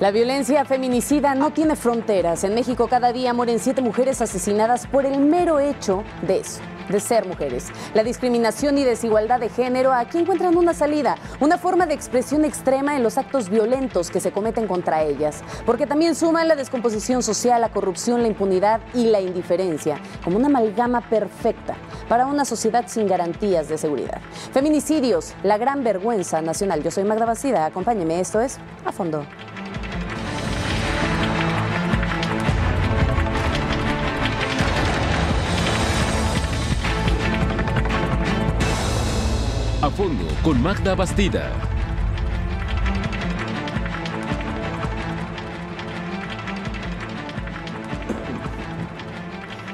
La violencia feminicida no tiene fronteras. En México cada día mueren 7 mujeres asesinadas por el mero hecho de eso, de ser mujeres. La discriminación y desigualdad de género aquí encuentran una salida, una forma de expresión extrema en los actos violentos que se cometen contra ellas, porque también suman la descomposición social, la corrupción, la impunidad y la indiferencia, como una amalgama perfecta para una sociedad sin garantías de seguridad. Feminicidios, la gran vergüenza nacional. Yo soy Magda Bastida, acompáñeme, esto es A Fondo. A Fondo con Magda Bastida.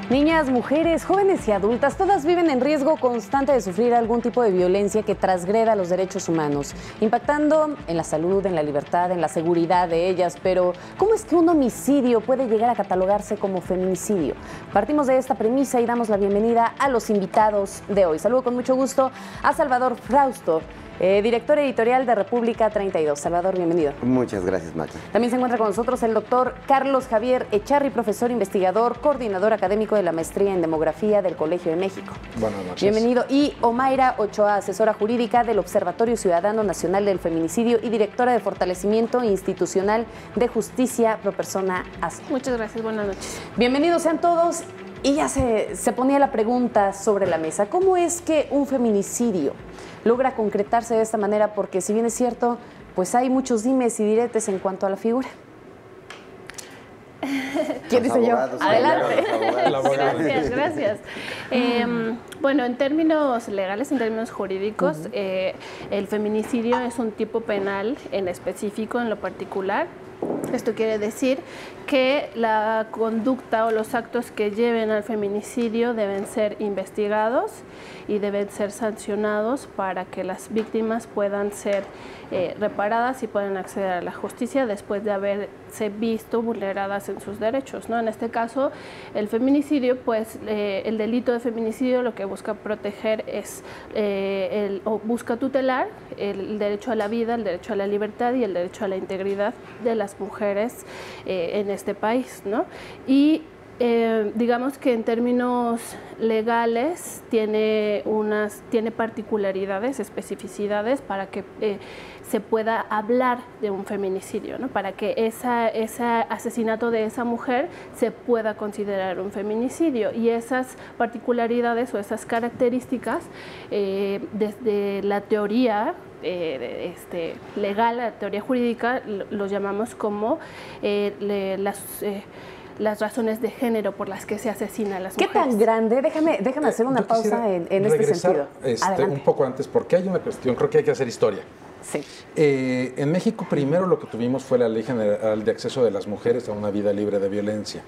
Niñas, mujeres, jóvenes y adultas, todas viven en riesgo constante de sufrir algún tipo de violencia que transgreda los derechos humanos, impactando en la salud, en la libertad, en la seguridad de ellas. Pero, ¿cómo es que un homicidio puede llegar a catalogarse como feminicidio? Partimos de esta premisa y damos la bienvenida a los invitados de hoy. Saludo con mucho gusto a Salvador Frausto, director editorial de República 32. Salvador, bienvenido. Muchas gracias, Magda. También se encuentra con nosotros el doctor Carlos Javier Echarri, profesor investigador, coordinador académico de la maestría en demografía del Colegio de México. Buenas noches. Bienvenido. Y Omaira Ochoa, asesora jurídica del Observatorio Ciudadano Nacional del Feminicidio y directora de Fortalecimiento Institucional de Justicia Pro Persona ASI. Muchas gracias, buenas noches. Bienvenidos sean todos. Y ya se ponía la pregunta sobre la mesa. ¿Cómo es que un feminicidio logra concretarse de esta manera? Porque si bien es cierto, pues hay muchos dimes y diretes en cuanto a la figura. ¿Quién dice yo? Adelante. Gracias. Bueno, en términos legales, en términos jurídicos, el feminicidio es un tipo penal en específico, en lo particular. Esto quiere decir que la conducta o los actos que lleven al feminicidio deben ser investigados y deben ser sancionados para que las víctimas puedan ser reparadas y puedan acceder a la justicia después de haberse visto vulneradas en sus derechos, ¿no? En este caso, el feminicidio, pues el delito de feminicidio lo que busca proteger es, o busca tutelar el derecho a la vida, el derecho a la libertad y el derecho a la integridad de las mujeres en este país, ¿no? Y digamos que en términos legales tiene particularidades, especificidades para que se pueda hablar de un feminicidio, ¿no? Para que ese asesinato de esa mujer se pueda considerar un feminicidio. Y esas particularidades o esas características, desde la teoría legal, la teoría jurídica, los llamamos como las razones de género por las que se asesina a las mujeres. ¿Qué tan grande? Déjame hacer una pausa en este sentido. Un poco antes, porque hay una cuestión, creo que hay que hacer historia. Sí. En México primero lo que tuvimos fue la Ley General de Acceso de las Mujeres a una Vida Libre de Violencia,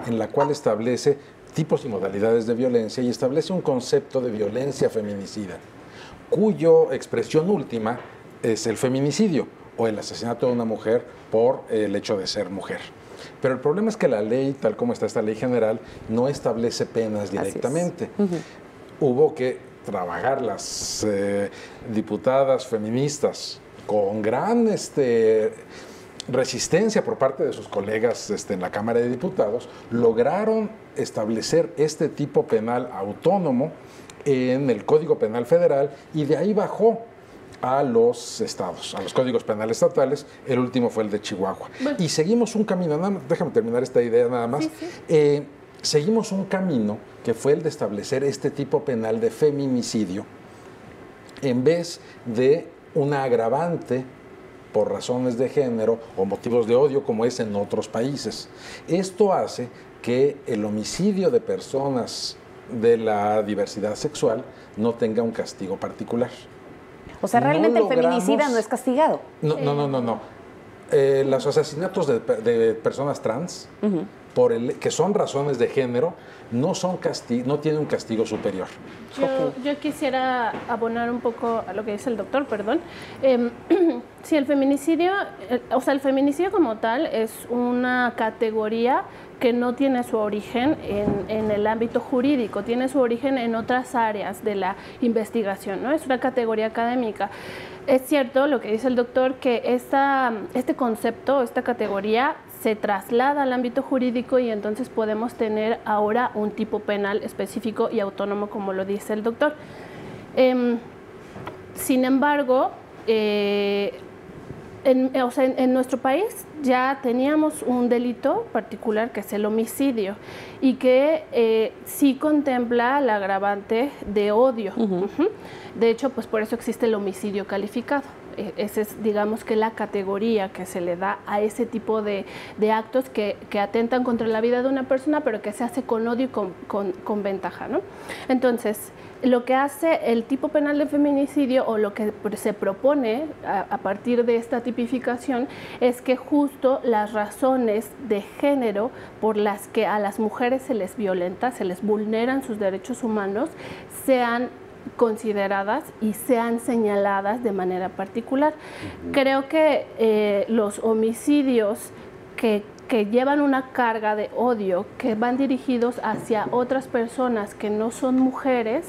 en la cual establece tipos y modalidades de violencia y establece un concepto de violencia feminicida, cuyo expresión última es el feminicidio o el asesinato de una mujer por el hecho de ser mujer. Pero el problema es que la ley, tal como está esta ley general, no establece penas directamente. Hubo que trabajar las diputadas feministas con gran resistencia por parte de sus colegas en la Cámara de Diputados, lograron establecer este tipo penal autónomo en el Código Penal Federal y de ahí bajó a los estados, a los códigos penales estatales. El último fue el de Chihuahua. Bueno. Y seguimos un camino, déjame terminar esta idea nada más. Sí. Seguimos un camino que fue el de establecer este tipo penal de feminicidio en vez de una agravante por razones de género o motivos de odio como es en otros países. Esto hace que el homicidio de personas de la diversidad sexual no tenga un castigo particular. O sea, realmente el feminicida no es castigado. No. Los asesinatos de personas trans, que son razones de género, no tienen un castigo superior. Yo quisiera abonar un poco a lo que dice el doctor, perdón. Sí, el feminicidio como tal es una categoría que no tiene su origen en el ámbito jurídico, tiene su origen en otras áreas de la investigación, ¿no? Es una categoría académica. Es cierto lo que dice el doctor, que este concepto, esta categoría se traslada al ámbito jurídico y entonces podemos tener ahora un tipo penal específico y autónomo, como lo dice el doctor. Sin embargo, en nuestro país ya teníamos un delito particular que es el homicidio y que sí contempla el agravante de odio. De hecho, pues por eso existe el homicidio calificado. Esa es, digamos, que la categoría que se le da a ese tipo de actos que atentan contra la vida de una persona, pero que se hace con odio y con ventaja, ¿no? Entonces, lo que hace el tipo penal de feminicidio, o lo que se propone a partir de esta tipificación, es que justo las razones de género por las que a las mujeres se les violenta, se les vulneran sus derechos humanos, sean consideradas y sean señaladas de manera particular. Creo que los homicidios que llevan una carga de odio, que van dirigidos hacia otras personas que no son mujeres,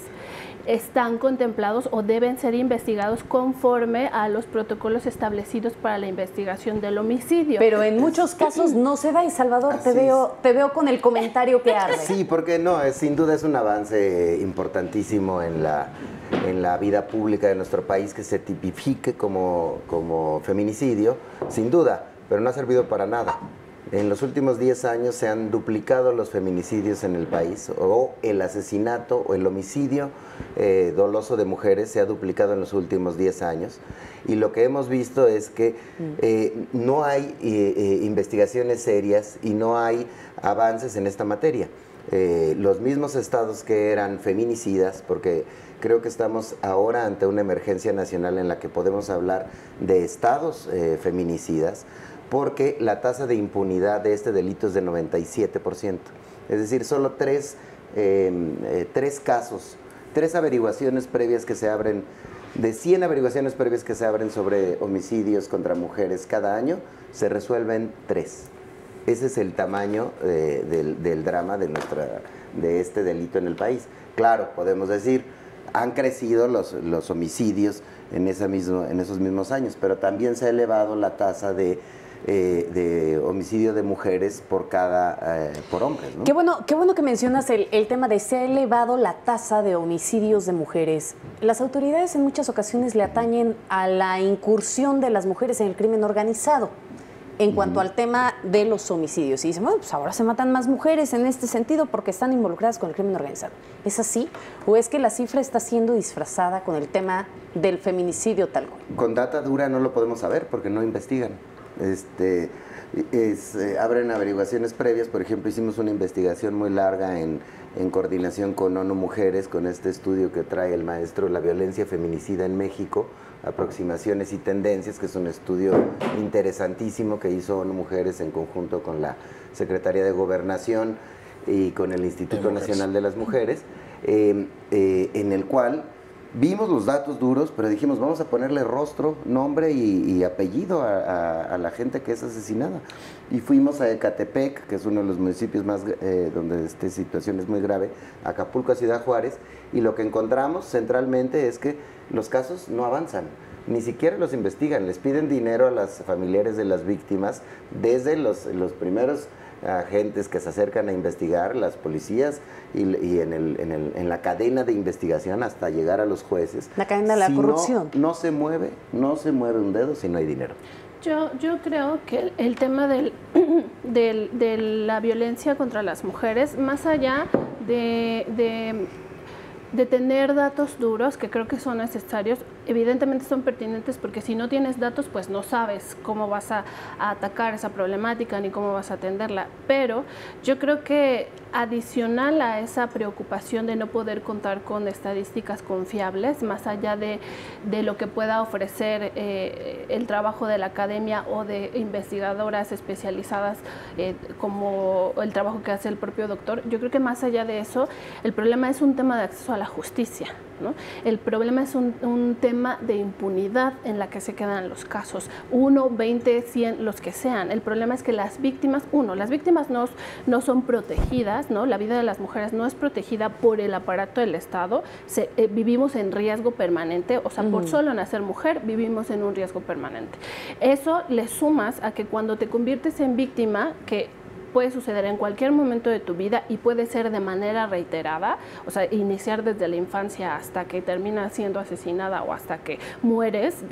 están contemplados o deben ser investigados conforme a los protocolos establecidos para la investigación del homicidio. Pero en muchos casos no se da, y Salvador, te veo con el comentario que arde. Sí, porque no, sin duda es un avance importantísimo en la vida pública de nuestro país que se tipifique como feminicidio, sin duda, pero no ha servido para nada. En los últimos 10 años se han duplicado los feminicidios en el país, o el asesinato o el homicidio doloso de mujeres se ha duplicado en los últimos 10 años. Y lo que hemos visto es que no hay investigaciones serias y no hay avances en esta materia. Los mismos estados que eran feminicidas, porque creo que estamos ahora ante una emergencia nacional en la que podemos hablar de estados feminicidas, porque la tasa de impunidad de este delito es de 97%. Es decir, solo tres casos, 3 averiguaciones previas que se abren, de 100 averiguaciones previas que se abren sobre homicidios contra mujeres cada año, se resuelven 3. Ese es el tamaño del drama de este delito en el país. Claro, podemos decir, han crecido los homicidios en esos mismos años, pero también se ha elevado la tasa de homicidio de mujeres por hombres, ¿no? Qué bueno que mencionas el tema de se ha elevado la tasa de homicidios de mujeres. Las autoridades en muchas ocasiones le atañen a la incursión de las mujeres en el crimen organizado en cuanto al tema de los homicidios. Y dicen, bueno, pues ahora se matan más mujeres en este sentido porque están involucradas con el crimen organizado. ¿Es así? ¿O es que la cifra está siendo disfrazada con el tema del feminicidio tal cual? Con data dura no lo podemos saber porque no investigan. Abren averiguaciones previas. Por ejemplo, hicimos una investigación muy larga en coordinación con ONU Mujeres, con este estudio que trae el maestro La violencia feminicida en México, aproximaciones y tendencias, que es un estudio interesantísimo que hizo ONU Mujeres en conjunto con la Secretaría de Gobernación y con el Instituto Nacional de las Mujeres, en el cual vimos los datos duros, pero dijimos, vamos a ponerle rostro, nombre y apellido a la gente que es asesinada. Y fuimos a Ecatepec, que es uno de los municipios más donde esta situación es muy grave, Acapulco, a Ciudad Juárez, y lo que encontramos centralmente es que los casos no avanzan, ni siquiera los investigan, les piden dinero a las familiares de las víctimas, desde los primeros agentes que se acercan a investigar, las policías y en la cadena de investigación hasta llegar a los jueces. La cadena de la corrupción. No se mueve un dedo si no hay dinero. Yo creo que el tema de la violencia contra las mujeres, más allá de tener datos duros, que creo que son necesarios, evidentemente son pertinentes, porque si no tienes datos, pues no sabes cómo vas a atacar esa problemática ni cómo vas a atenderla. Pero yo creo que adicional a esa preocupación de no poder contar con estadísticas confiables, más allá de lo que pueda ofrecer el trabajo de la academia o de investigadoras especializadas, como el trabajo que hace el propio doctor, yo creo que más allá de eso, el problema es un tema de acceso a la justicia. ¿no? El problema es un tema de impunidad en la que se quedan los casos, 1, 20, 100, los que sean. El problema es que las víctimas, las víctimas no son protegidas, ¿no? La vida de las mujeres no es protegida por el aparato del Estado, vivimos en riesgo permanente, o sea, por solo nacer mujer vivimos en un riesgo permanente. Eso le sumas a que cuando te conviertes en víctima, que puede suceder en cualquier momento de tu vida y puede ser de manera reiterada, o sea, iniciar desde la infancia hasta que terminas siendo asesinada o hasta que mueres,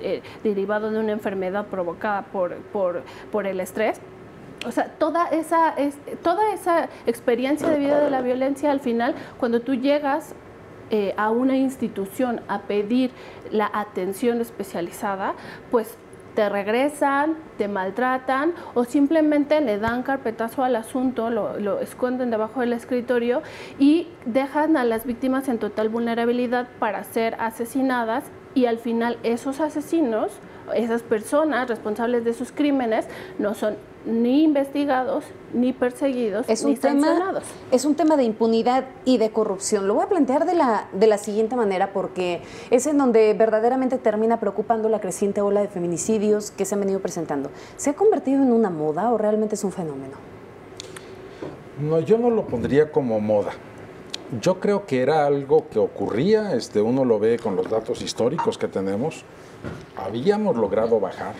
derivado de una enfermedad provocada por el estrés. O sea, toda esa experiencia de vida de la violencia, al final, cuando tú llegas a una institución a pedir la atención especializada, pues te regresan, te maltratan o simplemente le dan carpetazo al asunto, lo esconden debajo del escritorio y dejan a las víctimas en total vulnerabilidad para ser asesinadas, y al final esos asesinos, esas personas responsables de sus crímenes, no son ni investigados, ni perseguidos, ni sancionados. Es un tema de impunidad y de corrupción. Lo voy a plantear de la siguiente manera, porque es en donde verdaderamente termina preocupando la creciente ola de feminicidios que se han venido presentando. ¿Se ha convertido en una moda o realmente es un fenómeno? No, yo no lo pondría como moda. Yo creo que era algo que ocurría, uno lo ve con los datos históricos que tenemos. Habíamos logrado bajar.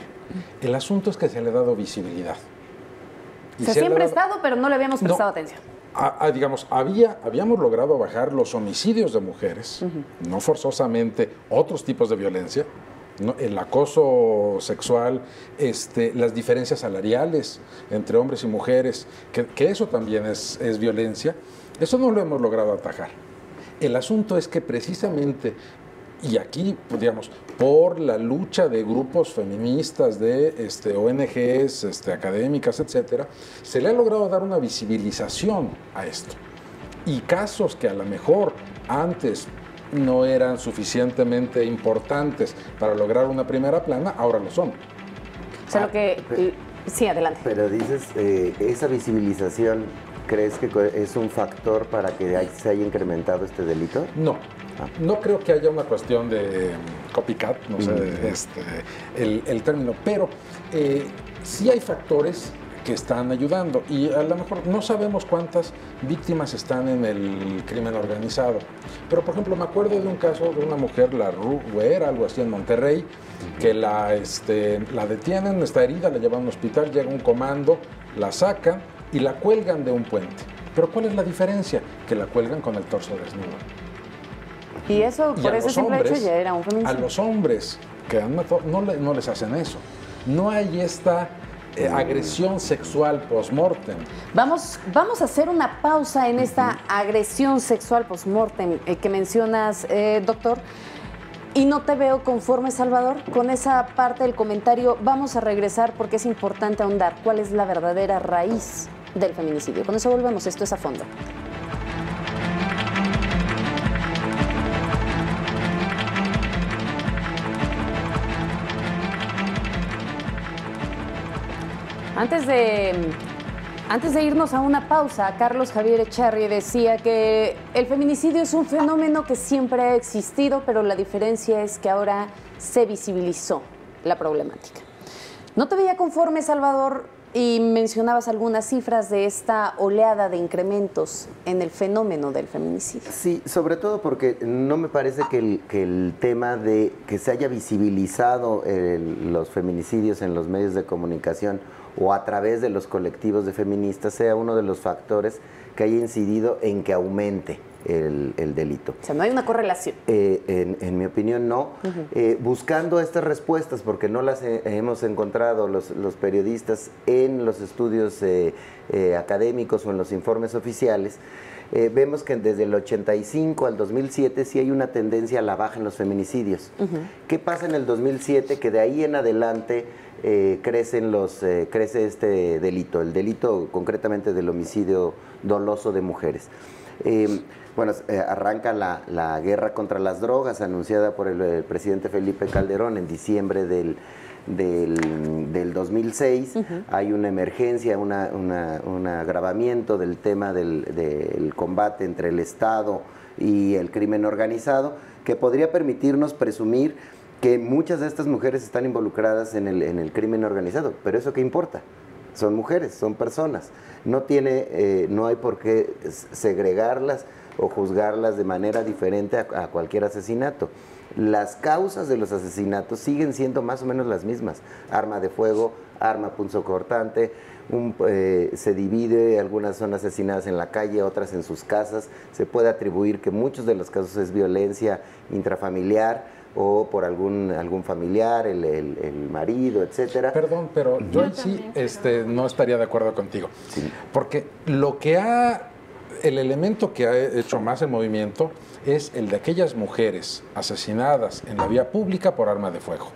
El asunto es que se le ha dado visibilidad. O sea, siempre ha estado, pero no le habíamos prestado atención. Digamos, habíamos logrado bajar los homicidios de mujeres, no forzosamente otros tipos de violencia, ¿no? El acoso sexual, las diferencias salariales entre hombres y mujeres, que eso también es violencia. Eso no lo hemos logrado atajar. El asunto es que precisamente, y aquí, digamos, por la lucha de grupos feministas, de ONGs, académicas, etcétera, se le ha logrado dar una visibilización a esto. Y casos que a lo mejor antes no eran suficientemente importantes para lograr una primera plana, ahora lo son. O sea, sí, adelante. Pero dices, esa visibilización, ¿crees que es un factor para que se haya incrementado este delito? No. No creo que haya una cuestión de copycat, no sé, el término, pero sí hay factores que están ayudando, y a lo mejor no sabemos cuántas víctimas están en el crimen organizado, pero por ejemplo me acuerdo de un caso de una mujer, la Ruera, algo así, en Monterrey, que la detienen, está herida, la llevan a un hospital, llega un comando, la sacan y la cuelgan de un puente. Pero ¿cuál es la diferencia? Que la cuelgan con el torso desnudo. Y eso, por ese simple hecho, ya era un feminicidio. A los hombres que han matado, no les hacen eso. No hay esta agresión sexual post-mortem. Vamos a hacer una pausa en esta agresión sexual post-mortem que mencionas, doctor. Y no te veo conforme, Salvador, con esa parte del comentario. Vamos a regresar porque es importante ahondar cuál es la verdadera raíz del feminicidio. Con eso volvemos. Esto es A Fondo. Antes de irnos a una pausa, Carlos Javier Echarri decía que el feminicidio es un fenómeno que siempre ha existido, pero la diferencia es que ahora se visibilizó la problemática. No te veía conforme, Salvador, y mencionabas algunas cifras de esta oleada de incrementos en el fenómeno del feminicidio. Sí, sobre todo porque no me parece que el tema de que se haya visibilizado los feminicidios en los medios de comunicación o a través de los colectivos de feministas sea uno de los factores que haya incidido en que aumente el delito. O sea, no hay una correlación. En mi opinión, no. Buscando estas respuestas, porque no las hemos encontrado los periodistas en los estudios académicos o en los informes oficiales, vemos que desde el 85 al 2007 sí hay una tendencia a la baja en los feminicidios. ¿Qué pasa en el 2007? Que de ahí en adelante crece este delito, el delito concretamente del homicidio doloso de mujeres. Arranca la guerra contra las drogas anunciada por el presidente Felipe Calderón en diciembre del 2006. Hay una emergencia, un agravamiento del tema del combate entre el Estado y el crimen organizado, que podría permitirnos presumir que muchas de estas mujeres están involucradas en el crimen organizado. Pero ¿eso qué importa? Son mujeres, son personas. No hay por qué segregarlas o juzgarlas de manera diferente a cualquier asesinato. Las causas de los asesinatos siguen siendo más o menos las mismas. Arma de fuego, arma punzocortante, se divide, algunas son asesinadas en la calle, otras en sus casas. Se puede atribuir que muchos de los casos es violencia intrafamiliar o por algún familiar, el marido, etcétera. Perdón, pero yo sí no estaría de acuerdo contigo. Sí. Porque el elemento que ha hecho más el movimiento es el de aquellas mujeres asesinadas en la vía pública por arma de fuego.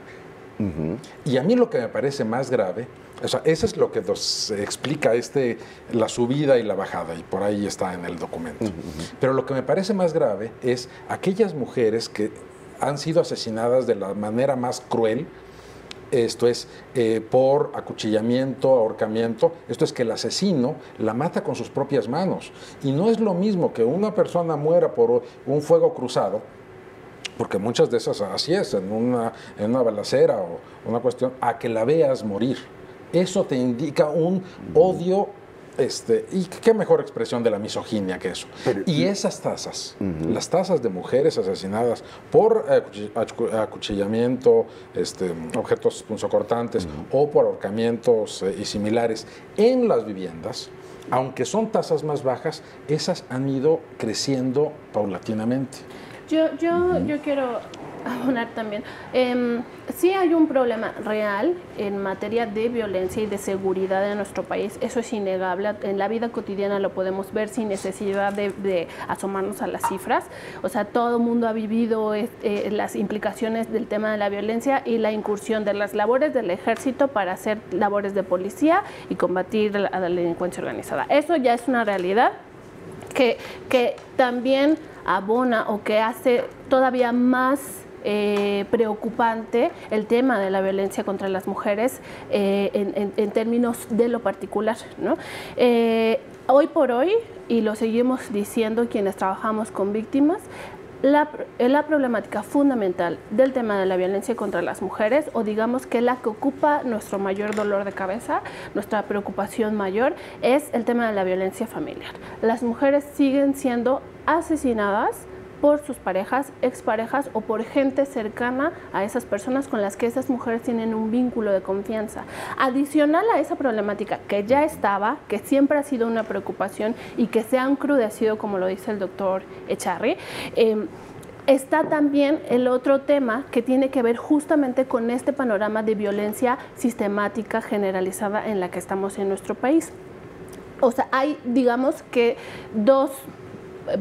Y a mí lo que me parece más grave, o sea, eso es lo que nos explica la subida y la bajada, y por ahí está en el documento. Pero lo que me parece más grave es aquellas mujeres que han sido asesinadas de la manera más cruel. Esto es por acuchillamiento, ahorcamiento. Esto es que el asesino la mata con sus propias manos. Y no es lo mismo que una persona muera por un fuego cruzado, porque muchas de esas así es, en una balacera o una cuestión, a que la veas morir. Eso te indica un odio. Y qué mejor expresión de la misoginia que eso. Y esas tasas, las tasas de mujeres asesinadas por acuchillamiento, objetos punzocortantes o por ahorcamientos y similares en las viviendas, aunque son tasas más bajas, esas han ido creciendo paulatinamente. Yo quiero abonar también. Sí hay un problema real en materia de violencia y de seguridad en nuestro país, eso es innegable. En la vida cotidiana lo podemos ver sin necesidad de asomarnos a las cifras. O sea, todo el mundo ha vivido las implicaciones del tema de la violencia y la incursión de las labores del ejército para hacer labores de policía y combatir a la delincuencia organizada. Eso ya es una realidad que también abona o que hace todavía más preocupante el tema de la violencia contra las mujeres en términos de lo particular, ¿no? Hoy por hoy, y lo seguimos diciendo quienes trabajamos con víctimas, la problemática fundamental del tema de la violencia contra las mujeres, o digamos que la que ocupa nuestro mayor dolor de cabeza, nuestra preocupación mayor, es el tema de la violencia familiar. Las mujeres siguen siendo asesinadas por sus parejas, exparejas o por gente cercana a esas personas con las que esas mujeres tienen un vínculo de confianza. Adicional a esa problemática que ya estaba, que siempre ha sido una preocupación y que se ha encrudecido, como lo dice el doctor Echarri, está también el otro tema que tiene que ver justamente con este panorama de violencia sistemática generalizada en la que estamos en nuestro país. O sea, hay, digamos que, dos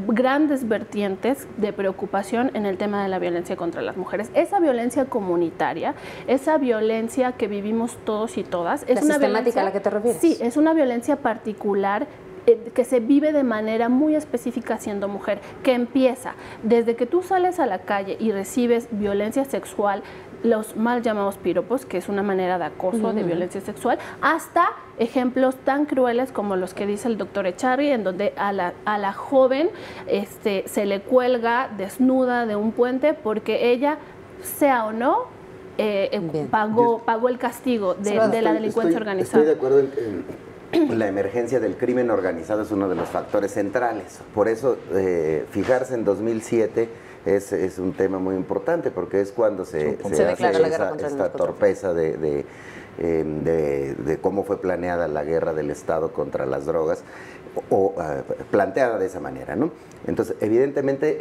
grandes vertientes de preocupación en el tema de la violencia contra las mujeres. Esa violencia comunitaria, esa violencia que vivimos todos y todas. ¿La sistemática a la que te refieres? Sí, es una violencia particular que se vive de manera muy específica siendo mujer, que empieza desde que tú sales a la calle y recibes violencia sexual, los mal llamados piropos, que es una manera de acoso, de violencia sexual, hasta ejemplos tan crueles como los que dice el doctor Echarri, en donde a la joven se le cuelga desnuda de un puente porque ella, sea o no, pagó el castigo de la delincuencia organizada. Estoy de acuerdo en la emergencia del crimen organizado es uno de los factores centrales. Por eso, fijarse en 2007 es un tema muy importante, porque es cuando se hace esta torpeza de cómo fue planeada la guerra del Estado contra las drogas, o planteada de esa manera, ¿no? Entonces, evidentemente,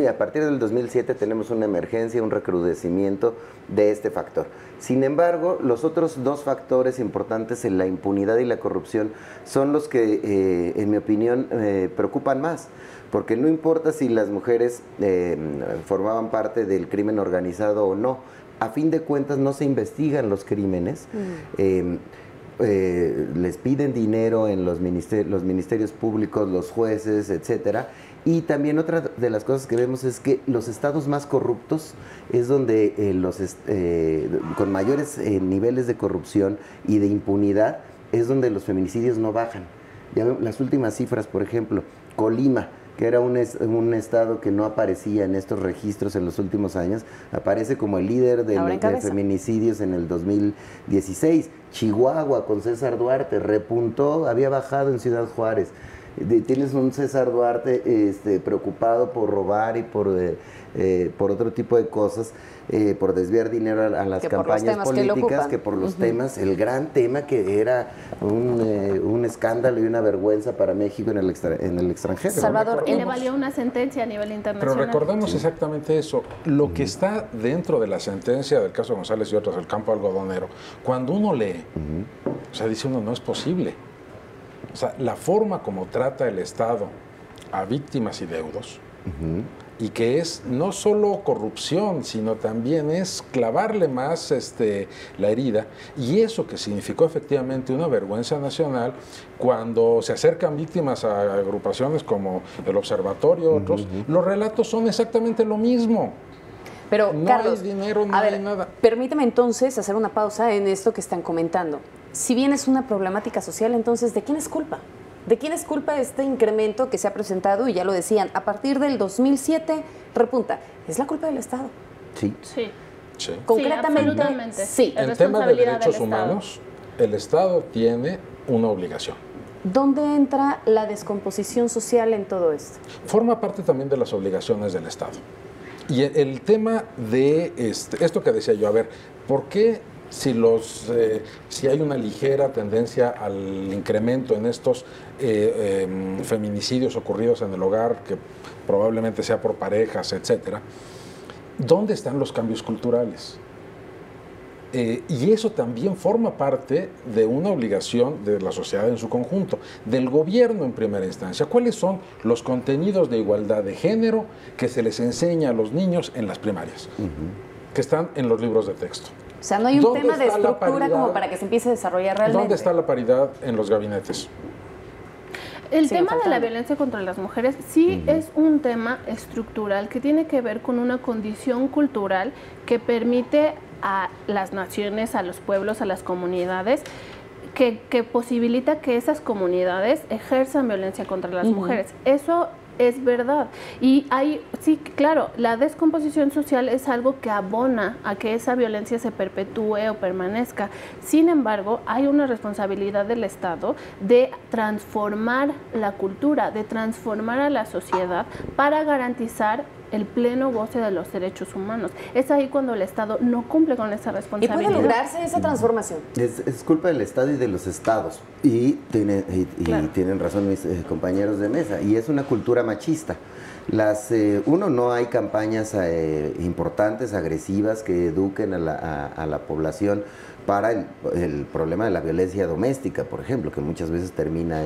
a partir del 2007 tenemos una emergencia, un recrudecimiento de este factor. Sin embargo, los otros dos factores importantes, en la impunidad y la corrupción, son los que, en mi opinión, preocupan más. Porque no importa si las mujeres formaban parte del crimen organizado o no, a fin de cuentas no se investigan los crímenes. Les piden dinero en los ministerios públicos, los jueces, etcétera. Y también otra de las cosas que vemos es que los estados más corruptos es donde con mayores niveles de corrupción y de impunidad es donde los feminicidios no bajan. Ya vemos las últimas cifras, por ejemplo, Colima, que era un estado que no aparecía en estos registros en los últimos años, aparece como el líder de feminicidios en el 2016. Chihuahua con César Duarte repuntó, había bajado en Ciudad Juárez. Tienes un César Duarte preocupado por robar y por otro tipo de cosas, por desviar dinero a las campañas políticas, que por los temas, el gran tema que era un escándalo y una vergüenza para México en el extranjero. Salvador, y le valió una sentencia a nivel internacional. Pero recordemos exactamente eso. Lo que está dentro de la sentencia del caso González y otros, el campo algodonero, cuando uno lee, o sea, dice uno, no es posible. O sea, la forma como trata el Estado a víctimas y deudos, y que es no solo corrupción, sino también es clavarle más la herida, y eso que significó efectivamente una vergüenza nacional cuando se acercan víctimas a agrupaciones como el Observatorio, otros, los relatos son exactamente lo mismo. Pero, no Carlos, hay dinero, no hay nada. Permíteme entonces hacer una pausa en esto que están comentando. Si bien es una problemática social, entonces, ¿de quién es culpa? ¿De quién es culpa este incremento que se ha presentado? Y ya lo decían, a partir del 2007 repunta. ¿Es la culpa del Estado? Sí. Sí. Sí. Concretamente, sí. En temas de derechos humanos, el Estado tiene una obligación. ¿Dónde entra la descomposición social en todo esto? Forma parte también de las obligaciones del Estado. Y el tema de esto que decía yo, a ver, ¿por qué si hay una ligera tendencia al incremento en estos feminicidios ocurridos en el hogar, que probablemente sea por parejas, etcétera, ¿dónde están los cambios culturales? Y eso también forma parte de una obligación de la sociedad en su conjunto, del gobierno en primera instancia. ¿Cuáles son los contenidos de igualdad de género que se les enseña a los niños en las primarias, que están en los libros de texto? O sea, no hay un tema de estructura como para que se empiece a desarrollar realmente. ¿Dónde está la paridad en los gabinetes? El tema de la violencia contra las mujeres sí es un tema estructural que tiene que ver con una condición cultural que permite a las naciones, a los pueblos, a las comunidades, que posibilita que esas comunidades ejerzan violencia contra las mujeres. Eso es verdad. Y sí, claro, la descomposición social es algo que abona a que esa violencia se perpetúe o permanezca. Sin embargo, hay una responsabilidad del Estado de transformar la cultura, de transformar a la sociedad para garantizar el pleno goce de los derechos humanos. Es ahí cuando el Estado no cumple con esa responsabilidad. ¿Y puede lograrse esa transformación? Es culpa del Estado y de los estados. Y tienen razón mis compañeros de mesa. Y es una cultura machista. No hay campañas importantes, agresivas, que eduquen a la población para el problema de la violencia doméstica, por ejemplo, que muchas veces termina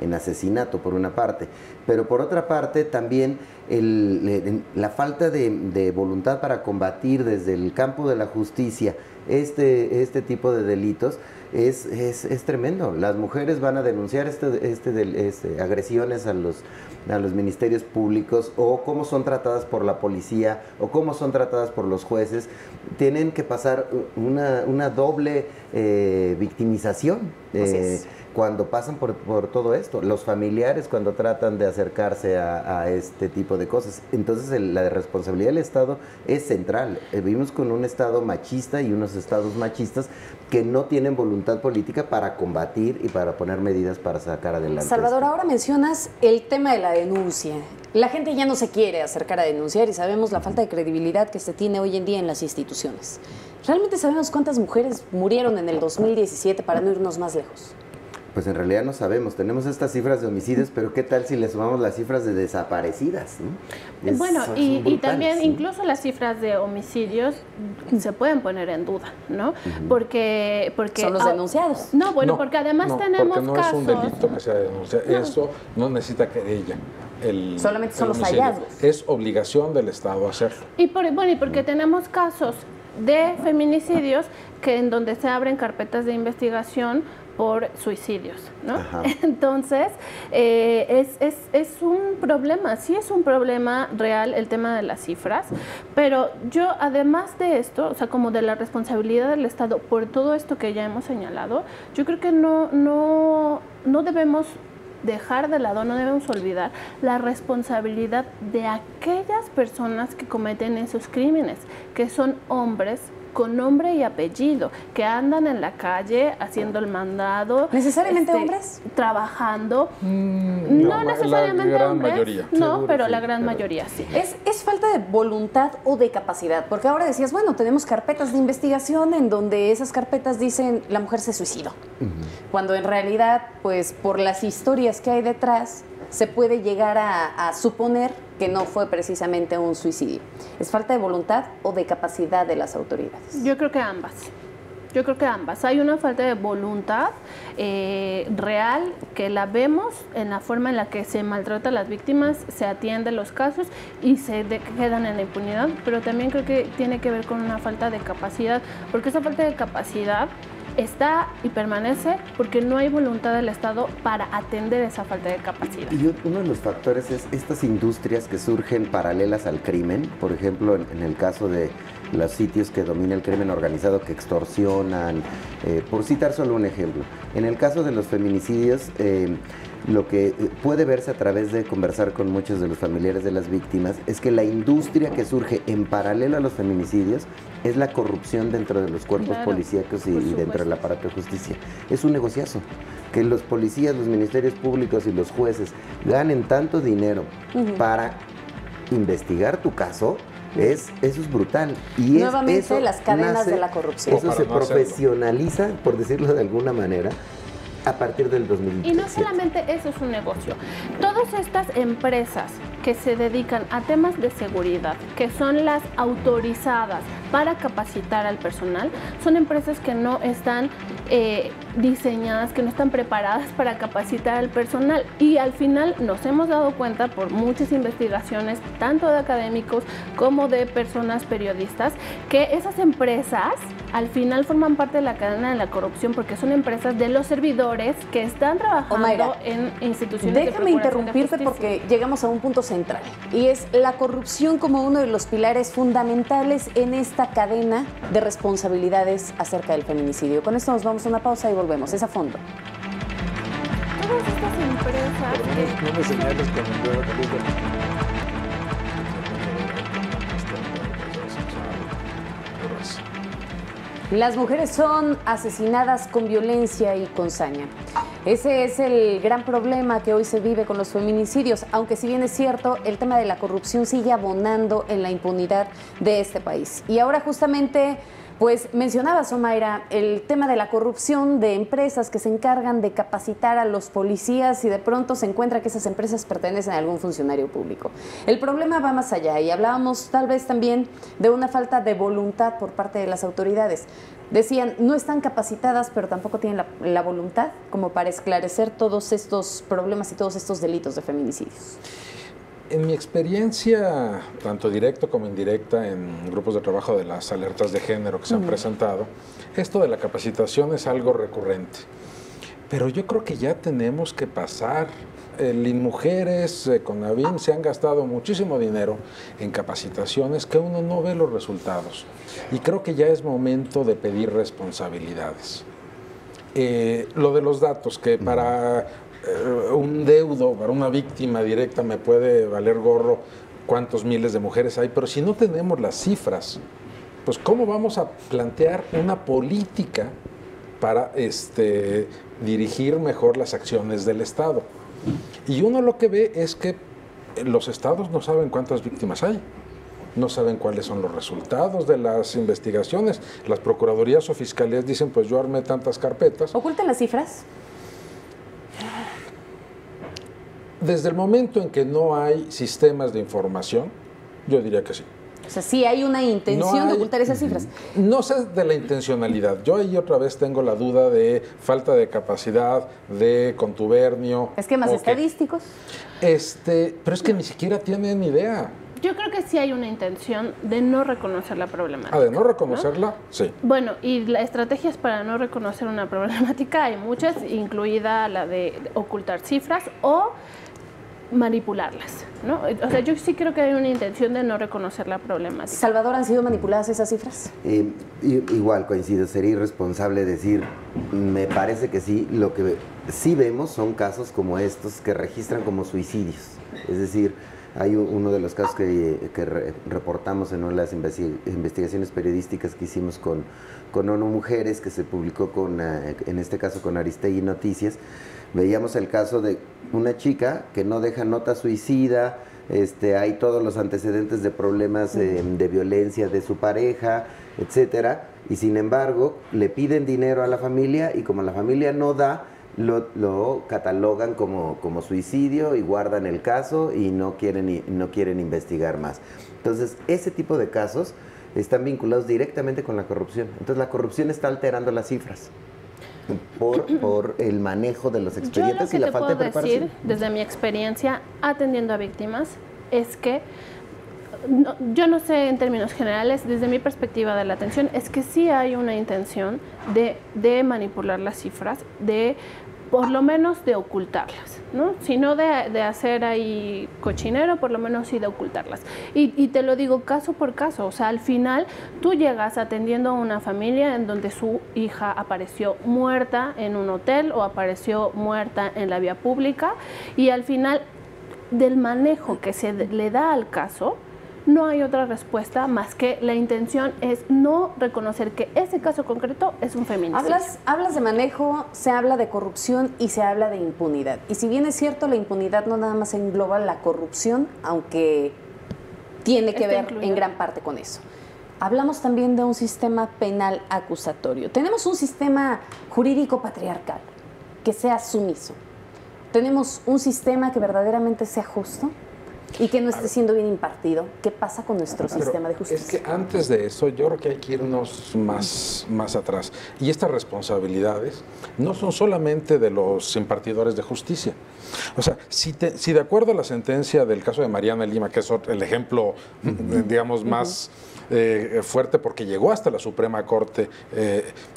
en asesinato, por una parte. Pero por otra parte, también la falta de voluntad para combatir desde el campo de la justicia este tipo de delitos es tremendo. Las mujeres van a denunciar agresiones a los ministerios públicos, o cómo son tratadas por la policía, o cómo son tratadas por los jueces. Tienen que pasar una doble victimización cuando pasan por todo esto. Los familiares cuando tratan de acercarse a este tipo de cosas. Entonces la responsabilidad del Estado es central. Vivimos con un Estado machista y unos estados machistas que no tienen voluntad política para combatir y para poner medidas para sacar adelante. Salvador, ahora mencionas el tema de la denuncia. La gente ya no se quiere acercar a denunciar y sabemos la falta de credibilidad que se tiene hoy en día en las instituciones. ¿Realmente sabemos cuántas mujeres murieron en el 2017 para no irnos más lejos? Pues en realidad no sabemos. Tenemos estas cifras de homicidios, pero ¿qué tal si le sumamos las cifras de desaparecidas? ¿No? Bueno, y también incluso las cifras de homicidios se pueden poner en duda, ¿no? Porque son los denunciados. No, bueno, porque además tenemos porque no casos. Es un delito que sea denunciado. No. Eso no necesita querella. Solamente son los hallazgos. Es obligación del Estado hacerlo. Y porque tenemos casos de feminicidios en donde se abren carpetas de investigación por suicidios, ¿no? Entonces, es un problema, sí es un problema real el tema de las cifras, pero yo, además de esto, o sea, como de la responsabilidad del Estado por todo esto que ya hemos señalado, yo creo que no debemos dejar de lado, no debemos olvidar la responsabilidad de aquellas personas que cometen esos crímenes, que son hombres con nombre y apellido, que andan en la calle haciendo el mandado. ¿Necesariamente hombres? Trabajando. No necesariamente la gran hombres, mayoría. no, Seguro, pero sí, la gran pero mayoría sí. ¿Es falta de voluntad o de capacidad? Porque ahora decías, bueno, tenemos carpetas de investigación en donde esas carpetas dicen la mujer se suicidó. Cuando en realidad, pues por las historias que hay detrás, se puede llegar a suponer que no fue precisamente un suicidio. ¿Es falta de voluntad o de capacidad de las autoridades? Yo creo que ambas. Yo creo que ambas. Hay una falta de voluntad real que la vemos en la forma en la que se maltrata a las víctimas, se atienden los casos y se quedan en la impunidad, pero también creo que tiene que ver con una falta de capacidad, porque esa falta de capacidad está y permanece porque no hay voluntad del Estado para atender esa falta de capacidad. Y uno de los factores es estas industrias que surgen paralelas al crimen, por ejemplo, en el caso de los sitios que domina el crimen organizado, que extorsionan, por citar solo un ejemplo. En el caso de los feminicidios, lo que puede verse a través de conversar con muchos de los familiares de las víctimas es que la industria que surge en paralelo a los feminicidios es la corrupción dentro de los cuerpos policíacos y dentro del aparato de justicia. Es un negociazo. Que los policías, los ministerios públicos y los jueces ganen tanto dinero para investigar tu caso, eso es brutal. Y nuevamente las cadenas de la corrupción. Eso se profesionaliza, por decirlo de alguna manera, a partir del 2017. Y no solamente eso es un negocio. Todas estas empresas que se dedican a temas de seguridad, que son las autorizadas para capacitar al personal, son empresas que no están diseñadas, que no están preparadas para capacitar al personal. Y al final nos hemos dado cuenta por muchas investigaciones, tanto de académicos como de personas periodistas, que esas empresas al final forman parte de la cadena de la corrupción porque son empresas de los servidores que están trabajando Omaira, en instituciones déjame de procuración de interrumpirte justicia. porque llegamos a un punto central y es la corrupción como uno de los pilares fundamentales en esta cadena de responsabilidades acerca del feminicidio. Con esto nos vamos a una pausa y volvemos. Es a fondo. Todas estas empresas No me señales con el dedo de luz Las mujeres son asesinadas con violencia y con saña. Ese es el gran problema que hoy se vive con los feminicidios, aunque si bien es cierto, el tema de la corrupción sigue abonando en la impunidad de este país. Y ahora justamente, pues mencionabas, Omaira, el tema de la corrupción de empresas que se encargan de capacitar a los policías y de pronto se encuentra que esas empresas pertenecen a algún funcionario público. El problema va más allá y hablábamos tal vez también de una falta de voluntad por parte de las autoridades. Decían, no están capacitadas, pero tampoco tienen la voluntad como para esclarecer todos estos problemas y todos estos delitos de feminicidios. En mi experiencia, tanto directa como indirecta, en grupos de trabajo de las alertas de género que se han presentado, esto de la capacitación es algo recurrente. Pero yo creo que ya tenemos que pasar. El INMujeres, Conavin, se han gastado muchísimo dinero en capacitaciones que uno no ve los resultados. Y creo que ya es momento de pedir responsabilidades. Lo de los datos, que para un deudo, para una víctima directa me puede valer gorro cuántos miles de mujeres hay, pero si no tenemos las cifras, pues ¿cómo vamos a plantear una política para dirigir mejor las acciones del Estado? Y uno lo que ve es que los estados no saben cuántas víctimas hay, no saben cuáles son los resultados de las investigaciones. Las procuradurías o fiscalías dicen, pues yo armé tantas carpetas. ¿Ocultan las cifras? Desde el momento en que no hay sistemas de información, yo diría que sí. O sea, sí hay una intención de ocultar esas cifras. No sé de la intencionalidad. Yo ahí otra vez tengo la duda de falta de capacidad, de contubernio. Esquemas estadísticos. Pero es que ni siquiera tienen idea. Yo creo que sí hay una intención de no reconocer la problemática. ¿De no reconocerla? ¿No? Sí. Bueno, y las estrategias para no reconocer una problemática hay muchas, incluida la de ocultar cifras o manipularlas, ¿no? O sea, yo sí creo que hay una intención de no reconocer la problemática. Salvador, ¿han sido manipuladas esas cifras? Igual coincido, sería irresponsable decir, me parece que sí. Lo que sí vemos son casos como estos que registran como suicidios. Es decir, hay uno de los casos que reportamos en una de las investigaciones periodísticas que hicimos con ONU Mujeres, que se publicó en este caso con Aristegui Noticias. Veíamos el caso de una chica que no deja nota suicida, hay todos los antecedentes de problemas de violencia de su pareja, etcétera, y sin embargo le piden dinero a la familia y como la familia no da, lo catalogan como suicidio y guardan el caso y no quieren investigar más. Entonces, ese tipo de casos están vinculados directamente con la corrupción. Entonces, la corrupción está alterando las cifras por el manejo de los expedientes y la falta de preparación. Yo lo que te puedo decir, desde mi experiencia atendiendo a víctimas, es que yo no sé en términos generales, desde mi perspectiva de la atención, es que sí hay una intención de manipular las cifras, por lo menos de ocultarlas, ¿no? Si no de hacer ahí cochinero, por lo menos sí de ocultarlas. Y te lo digo caso por caso, o sea, al final tú llegas atendiendo a una familia en donde su hija apareció muerta en un hotel o apareció muerta en la vía pública y al final del manejo que se le da al caso, no hay otra respuesta más que la intención es no reconocer que ese caso concreto es un feminicidio. Hablas de manejo, se habla de corrupción y se habla de impunidad. Y si bien es cierto, la impunidad no nada más engloba la corrupción, aunque tiene que ver en gran parte con eso. Hablamos también de un sistema penal acusatorio. Tenemos un sistema jurídico patriarcal que sea sumiso. Tenemos un sistema que verdaderamente sea justo y que no esté siendo bien impartido. ¿Qué pasa con nuestro sistema de justicia? Es que antes de eso, yo creo que hay que irnos más atrás. Y estas responsabilidades no son solamente de los impartidores de justicia. O sea, si de acuerdo a la sentencia del caso de Mariana Lima, que es el ejemplo, digamos, más fuerte porque llegó hasta la Suprema Corte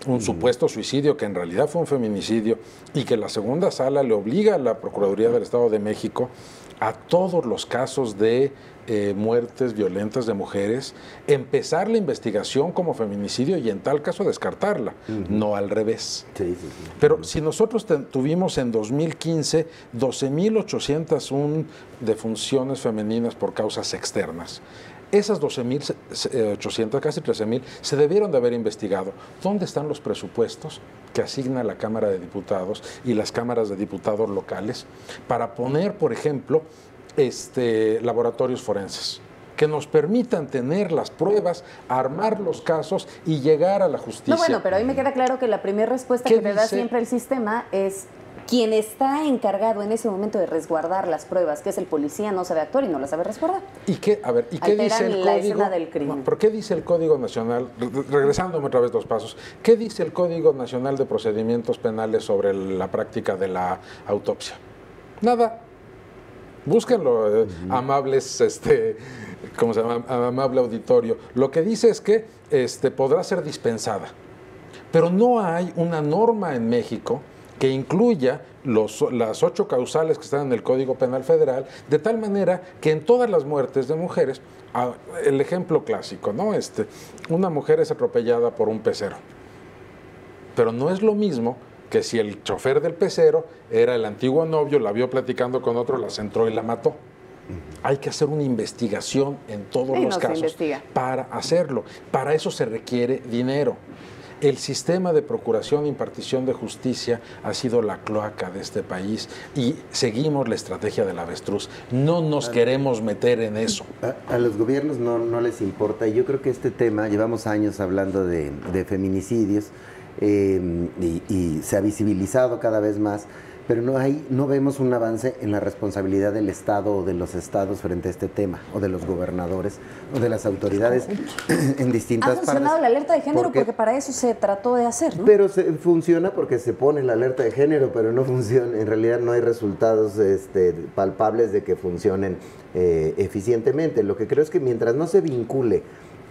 un supuesto suicidio que en realidad fue un feminicidio y que la segunda sala le obliga a la Procuraduría del Estado de México a todos los casos de muertes violentas de mujeres, empezar la investigación como feminicidio y en tal caso descartarla, no al revés. Sí. Pero si nosotros tuvimos en 2015 12.801 defunciones femeninas por causas externas, esas 12.800, casi 13.000, se debieron de haber investigado. ¿Dónde están los presupuestos que asigna la Cámara de Diputados y las cámaras de diputados locales para poner, por ejemplo, laboratorios forenses que nos permitan tener las pruebas, armar los casos y llegar a la justicia? No, bueno, pero ahí me queda claro que la primera respuesta que te da siempre el sistema es quien está encargado en ese momento de resguardar las pruebas, que es el policía, no sabe actuar y no las sabe resguardar. ¿Y qué dice el código del crimen? ¿Por qué dice el Código Nacional, regresándome otra vez 2 pasos, qué dice el Código Nacional de Procedimientos Penales sobre la práctica de la autopsia? Nada. Búsquenlo, amables, ¿cómo se llama? Amable auditorio. Lo que dice es que podrá ser dispensada, pero no hay una norma en México que incluya las 8 causales que están en el Código Penal Federal, de tal manera que en todas las muertes de mujeres, el ejemplo clásico, ¿no? Una mujer es atropellada por un pecero, pero no es lo mismo que si el chofer del pecero era el antiguo novio, la vio platicando con otro, la centró y la mató. Hay que hacer una investigación en todos los casos para hacerlo. Para eso se requiere dinero. El sistema de procuración e impartición de justicia ha sido la cloaca de este país y seguimos la estrategia del avestruz. No nos queremos meter en eso. A los gobiernos no les importa. Y yo creo que este tema, llevamos años hablando de feminicidios y se ha visibilizado cada vez más, pero no vemos un avance en la responsabilidad del Estado o de los estados frente a este tema, o de los gobernadores, o de las autoridades en distintas partes. Ha funcionado la alerta de género porque para eso se trató de hacer, ¿no? Pero funciona porque se pone la alerta de género, pero no funciona. En realidad no hay resultados palpables de que funcionen eficientemente. Lo que creo es que mientras no se vincule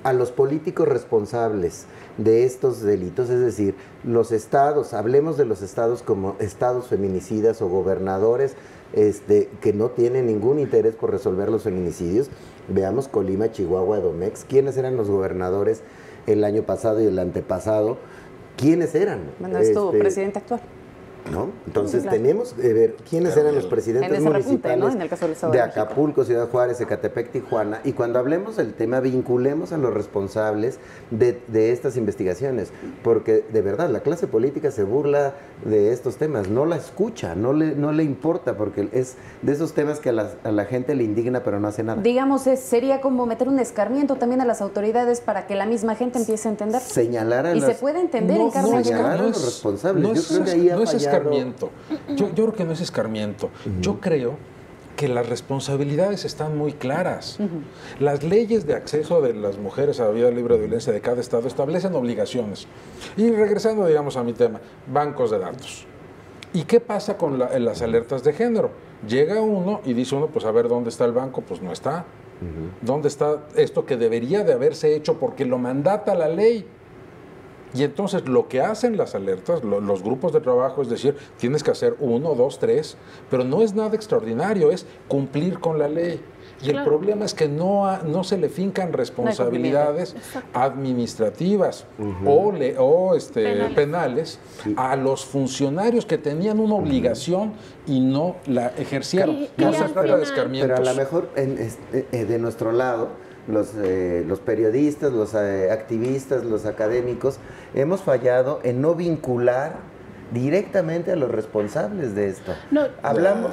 a los políticos responsables de estos delitos, es decir, los estados, hablemos de los estados como estados feminicidas o gobernadores que no tienen ningún interés por resolver los feminicidios. Veamos Colima, Chihuahua, Edomex. ¿Quiénes eran los gobernadores el año pasado y el antepasado? ¿Quiénes eran? Bueno, es tu presidente actual. ¿No? Entonces claro. tenemos que ver quiénes eran los presidentes municipales ¿no? En el caso del Estado de de México. Acapulco, Ciudad Juárez, Ecatepec, Tijuana, y cuando hablemos del tema vinculemos a los responsables de estas investigaciones, porque de verdad la clase política se burla de estos temas, no la escucha, no le importa, porque es de esos temas que a la gente le indigna pero no hace nada. Digamos, sería como meter un escarmiento también a las autoridades para que la misma gente empiece a entender. Señalar a y las, se puede entender en carne y señalar a los responsables. Yo creo que ahí ha fallado. Escarmiento. Yo creo que no es escarmiento. Yo creo que las responsabilidades están muy claras. Las leyes de acceso de las mujeres a la vida libre de violencia de cada estado establecen obligaciones. Y regresando, digamos, a mi tema, bancos de datos. ¿Y qué pasa con las alertas de género? Llega uno y dice uno, pues a ver, ¿dónde está el banco? Pues no está. ¿Dónde está esto que debería de haberse hecho porque lo mandata la ley? Y entonces lo que hacen las alertas, los grupos de trabajo, es decir, tienes que hacer 1, 2, 3, pero no es nada extraordinario, es cumplir con la ley. Y el problema es que no se le fincan responsabilidades administrativas o penales a los funcionarios que tenían una obligación y no la ejercieron. No se trata de escarmientos. Pero a lo mejor de nuestro lado, los periodistas, los activistas, los académicos, hemos fallado en no vincular directamente a los responsables de esto. Hablamos.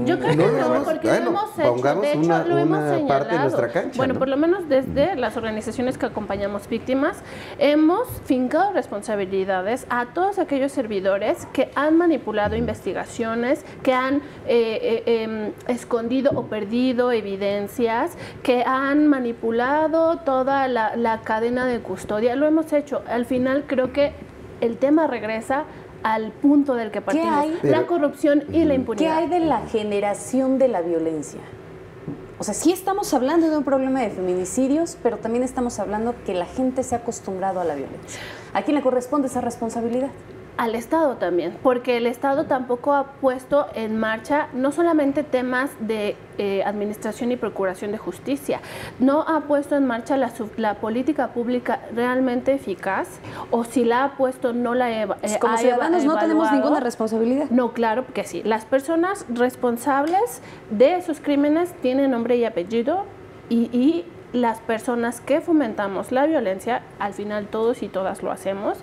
Yo creo que no, porque lo hemos hecho. De hecho, lo hemos señalado. Parte de nuestra cancha, bueno, ¿no? por lo menos desde las organizaciones que acompañamos víctimas, hemos fincado responsabilidades a todos aquellos servidores que han manipulado investigaciones, que han escondido o perdido evidencias, que han manipulado toda la cadena de custodia. Lo hemos hecho. Al final creo que el tema regresa al punto del que partimos, la corrupción y la impunidad. ¿Qué hay de la generación de la violencia? O sea, sí estamos hablando de un problema de feminicidios, pero también estamos hablando que la gente se ha acostumbrado a la violencia. ¿A quién le corresponde esa responsabilidad? Al Estado también, porque el Estado tampoco ha puesto en marcha no solamente temas de administración y procuración de justicia, no ha puesto en marcha la política pública realmente eficaz, o si la ha puesto no la como ciudadanos no tenemos ninguna responsabilidad. No, claro que sí. Las personas responsables de esos crímenes tienen nombre y apellido y las personas que fomentamos la violencia, al final todos y todas lo hacemos,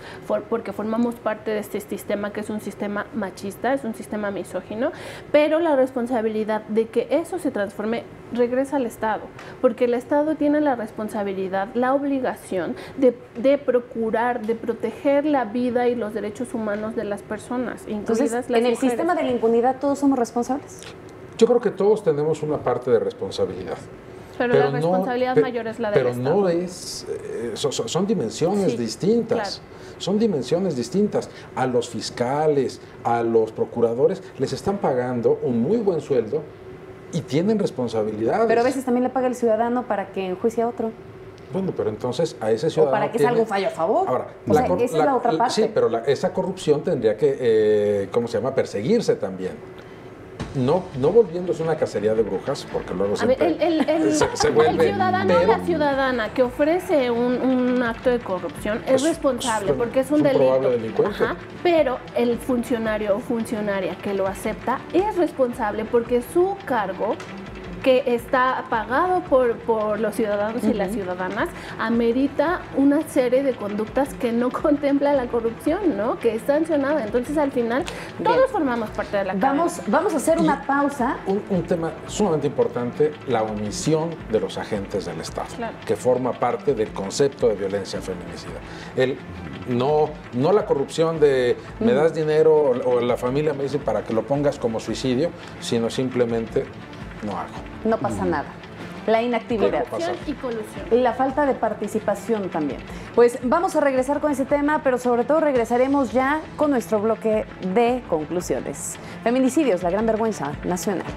porque formamos parte de este sistema que es un sistema machista, es un sistema misógino, pero la responsabilidad de que eso se transforme regresa al Estado, porque el Estado tiene la responsabilidad, la obligación de procurar, de proteger la vida y los derechos humanos de las personas, incluidas Entonces, las en el mujeres. sistema de la impunidad todos somos responsables. Yo creo que todos tenemos una parte de responsabilidad. Pero la responsabilidad mayor es la del Estado. Pero no es, son dimensiones distintas. Claro. Son dimensiones distintas. A los fiscales, a los procuradores, les están pagando un muy buen sueldo y tienen responsabilidades. Pero a veces también le paga el ciudadano para que enjuicie a otro. Bueno, pero entonces a ese ciudadano... O para que salga un fallo a favor. Ahora, esa es la otra parte. Sí, pero esa corrupción tendría que, perseguirse también. No volviéndose una cacería de brujas, porque luego se vuelve... El ciudadano o la ciudadana que ofrece un acto de corrupción es responsable, porque es un delito. Probable delincuente. Pero el funcionario o funcionaria que lo acepta es responsable, porque su cargo, que está pagado por los ciudadanos y las ciudadanas, amerita una serie de conductas que no contempla la corrupción, ¿no? Que es sancionada. Entonces, al final, todos formamos parte de la cadena. Vamos a hacer una pausa. Un tema sumamente importante, la omisión de los agentes del Estado, que forma parte del concepto de violencia feminicida. No la corrupción de me das dinero o la familia me dice para que lo pongas como suicidio, sino simplemente no hago. No pasa nada. La inactividad. Corrupción y colusión. Y la falta de participación también. Pues vamos a regresar con ese tema, pero sobre todo regresaremos ya con nuestro bloque de conclusiones. Feminicidios, la gran vergüenza nacional.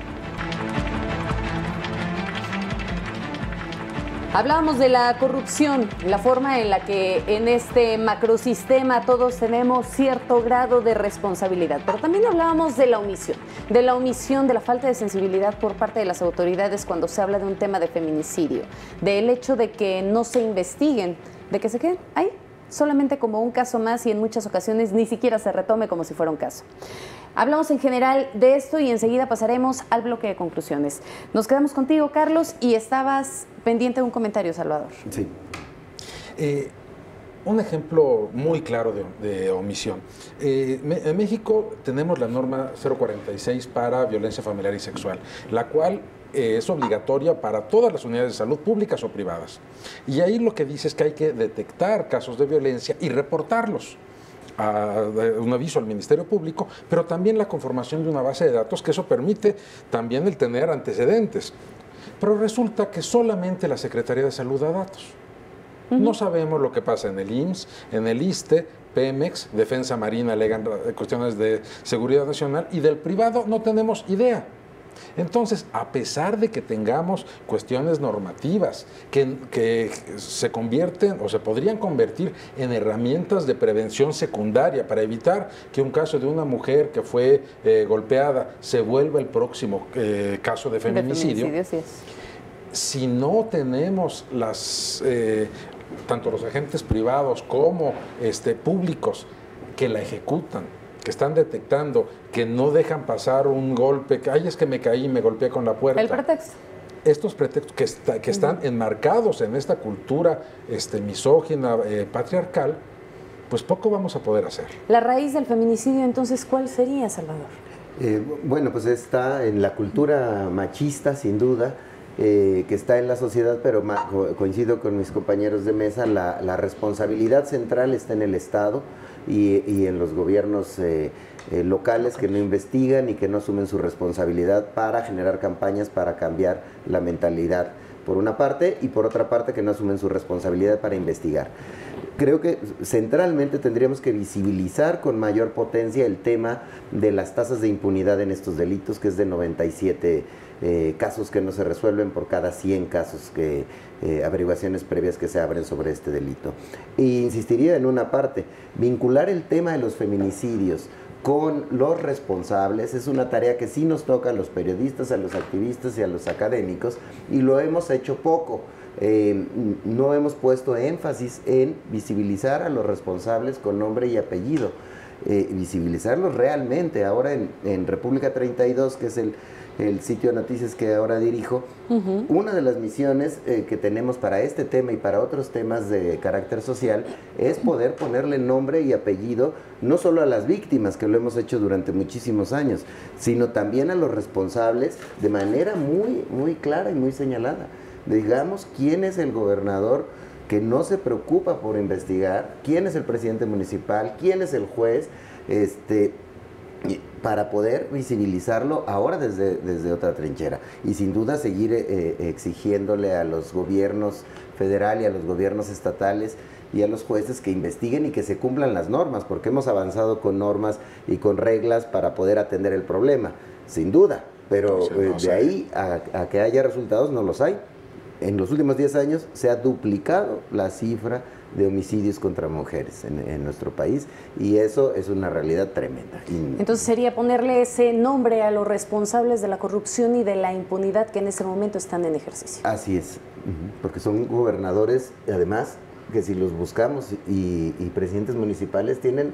Hablábamos de la corrupción, la forma en la que en este macrosistema todos tenemos cierto grado de responsabilidad, pero también hablábamos de la omisión, de la falta de sensibilidad por parte de las autoridades cuando se habla de un tema de feminicidio, del hecho de que no se investiguen, de que se queden ahí solamente como un caso más y en muchas ocasiones ni siquiera se retome como si fuera un caso. Hablamos en general de esto y enseguida pasaremos al bloque de conclusiones. Nos quedamos contigo, Carlos, y estabas pendiente de un comentario, Salvador. Sí. Un ejemplo muy claro de omisión. En México tenemos la norma 046 para violencia familiar y sexual, la cual es obligatoria para todas las unidades de salud públicas o privadas. Y ahí lo que dice es que hay que detectar casos de violencia y reportarlos. Un aviso al Ministerio Público, pero también la conformación de una base de datos, que eso permite también el tener antecedentes. Pero resulta que solamente la Secretaría de Salud da datos. No sabemos lo que pasa en el IMSS, en el ISSSTE, Pemex, Defensa Marina alegan cuestiones de seguridad nacional, y del privado no tenemos idea. Entonces, a pesar de que tengamos cuestiones normativas que se convierten o se podrían convertir en herramientas de prevención secundaria para evitar que un caso de una mujer que fue golpeada se vuelva el próximo caso de feminicidio, sí es. Si no tenemos tanto los agentes privados como públicos que la ejecutan, que están detectando, que no dejan pasar un golpe, que es que me caí y me golpeé con la puerta. El pretexto. Estos pretextos que están enmarcados en esta cultura misógina, patriarcal, pues poco vamos a poder hacer. La raíz del feminicidio, entonces, ¿cuál sería, Salvador? Bueno, pues está en la cultura machista, sin duda, que está en la sociedad, pero coincido con mis compañeros de mesa, la responsabilidad central está en el Estado y en los gobiernos locales que no investigan y que no asumen su responsabilidad para generar campañas para cambiar la mentalidad, por una parte, y por otra parte que no asumen su responsabilidad para investigar. Creo que centralmente tendríamos que visibilizar con mayor potencia el tema de las tasas de impunidad en estos delitos, que es de 97 casos que no se resuelven por cada 100 casos averiguaciones previas que se abren sobre este delito. E insistiría en una parte, vincular el tema de los feminicidios con los responsables es una tarea que sí nos toca a los periodistas, a los activistas y a los académicos, y lo hemos hecho poco. No hemos puesto énfasis en visibilizar a los responsables con nombre y apellido, visibilizarlos realmente. Ahora en República 32, que es el sitio de noticias que ahora dirijo, una de las misiones que tenemos para este tema y para otros temas de carácter social es poder ponerle nombre y apellido no solo a las víctimas, que lo hemos hecho durante muchísimos años, sino también a los responsables de manera muy, muy clara y muy señalada. Digamos, quién es el gobernador que no se preocupa por investigar, quién es el presidente municipal, quién es el juez, para poder visibilizarlo ahora desde otra trinchera. Y sin duda seguir exigiéndole a los gobiernos federal y a los gobiernos estatales y a los jueces que investiguen y que se cumplan las normas, porque hemos avanzado con normas y con reglas para poder atender el problema, sin duda, pero de ahí a que haya resultados no los hay. En los últimos 10 años se ha duplicado la cifra de homicidios contra mujeres en nuestro país, y eso es una realidad tremenda. Entonces sería ponerle ese nombre a los responsables de la corrupción y de la impunidad que en ese momento están en ejercicio. Así es, porque son gobernadores, además, que si los buscamos, y presidentes municipales tienen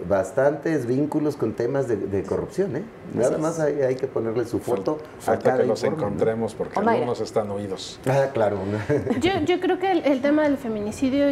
bastantes vínculos con temas de corrupción, Nada más hay que ponerle su foto a cada que los informe, encontremos, porque algunos están oídos. Claro. Yo creo que el tema del feminicidio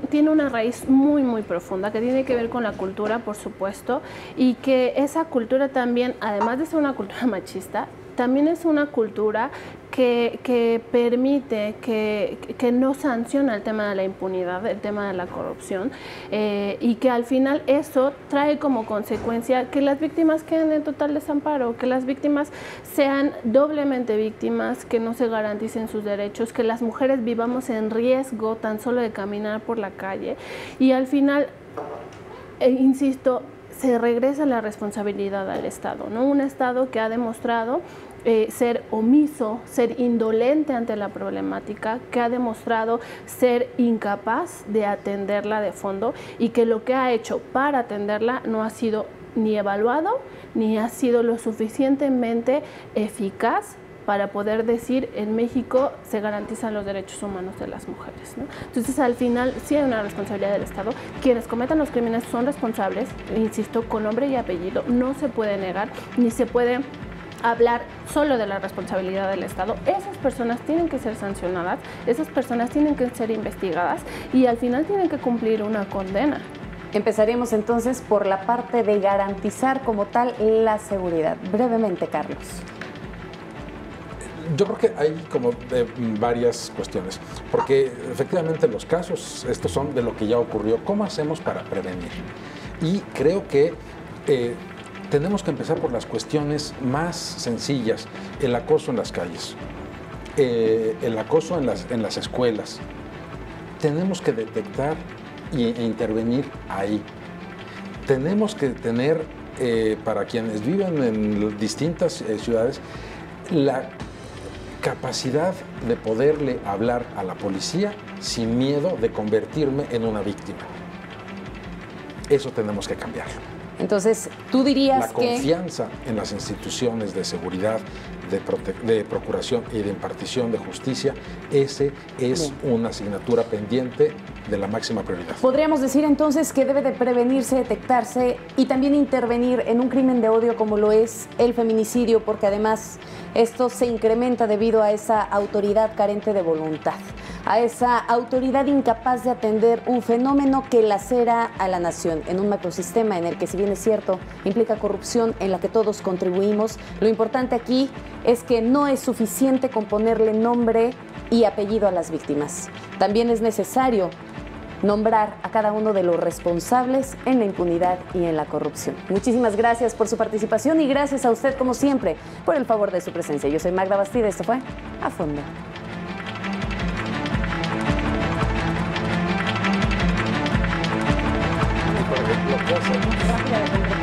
tiene una raíz muy, muy profunda, que tiene que ver con la cultura, por supuesto, y que esa cultura también, además de ser una cultura machista, también es una cultura que permite, que no sanciona el tema de la impunidad, el tema de la corrupción, y que al final eso trae como consecuencia que las víctimas queden en total desamparo, que las víctimas sean doblemente víctimas, que no se garanticen sus derechos, que las mujeres vivamos en riesgo tan solo de caminar por la calle, y al final, insisto, se regresa la responsabilidad al Estado, ¿no? Un Estado que ha demostrado ser omiso, ser indolente ante la problemática, que ha demostrado ser incapaz de atenderla de fondo y que lo que ha hecho para atenderla no ha sido ni evaluado ni ha sido lo suficientemente eficaz para poder decir en México se garantizan los derechos humanos de las mujeres, ¿no? Entonces, al final, sí hay una responsabilidad del Estado. Quienes cometan los crímenes son responsables, insisto, con nombre y apellido. No se puede negar, ni se puede hablar solo de la responsabilidad del Estado. Esas personas tienen que ser sancionadas, esas personas tienen que ser investigadas y al final tienen que cumplir una condena. Empezaremos entonces por la parte de garantizar como tal la seguridad. Brevemente, Carlos. Yo creo que hay como varias cuestiones, porque efectivamente los casos, estos son de lo que ya ocurrió. ¿Cómo hacemos para prevenir? Y creo que tenemos que empezar por las cuestiones más sencillas. El acoso en las calles, el acoso en las escuelas. Tenemos que detectar e intervenir ahí. Tenemos que tener, para quienes viven en distintas ciudades, la capacidad de poderle hablar a la policía sin miedo de convertirme en una víctima. Eso tenemos que cambiarlo. Entonces, tú dirías la confianza en las instituciones de seguridad, de procuración y de impartición de justicia, ese es una asignatura pendiente de la máxima prioridad. Podríamos decir entonces que debe de prevenirse, detectarse y también intervenir en un crimen de odio como lo es el feminicidio, porque además esto se incrementa debido a esa autoridad carente de voluntad, a esa autoridad incapaz de atender un fenómeno que lacera a la nación en un macrosistema en el que, si bien es cierto, implica corrupción en la que todos contribuimos. Lo importante aquí es que no es suficiente con ponerle nombre y apellido a las víctimas. También es necesario nombrar a cada uno de los responsables en la impunidad y en la corrupción. Muchísimas gracias por su participación y gracias a usted, como siempre, por el favor de su presencia. Yo soy Magda Bastida, esto fue A Fondo. Rápida de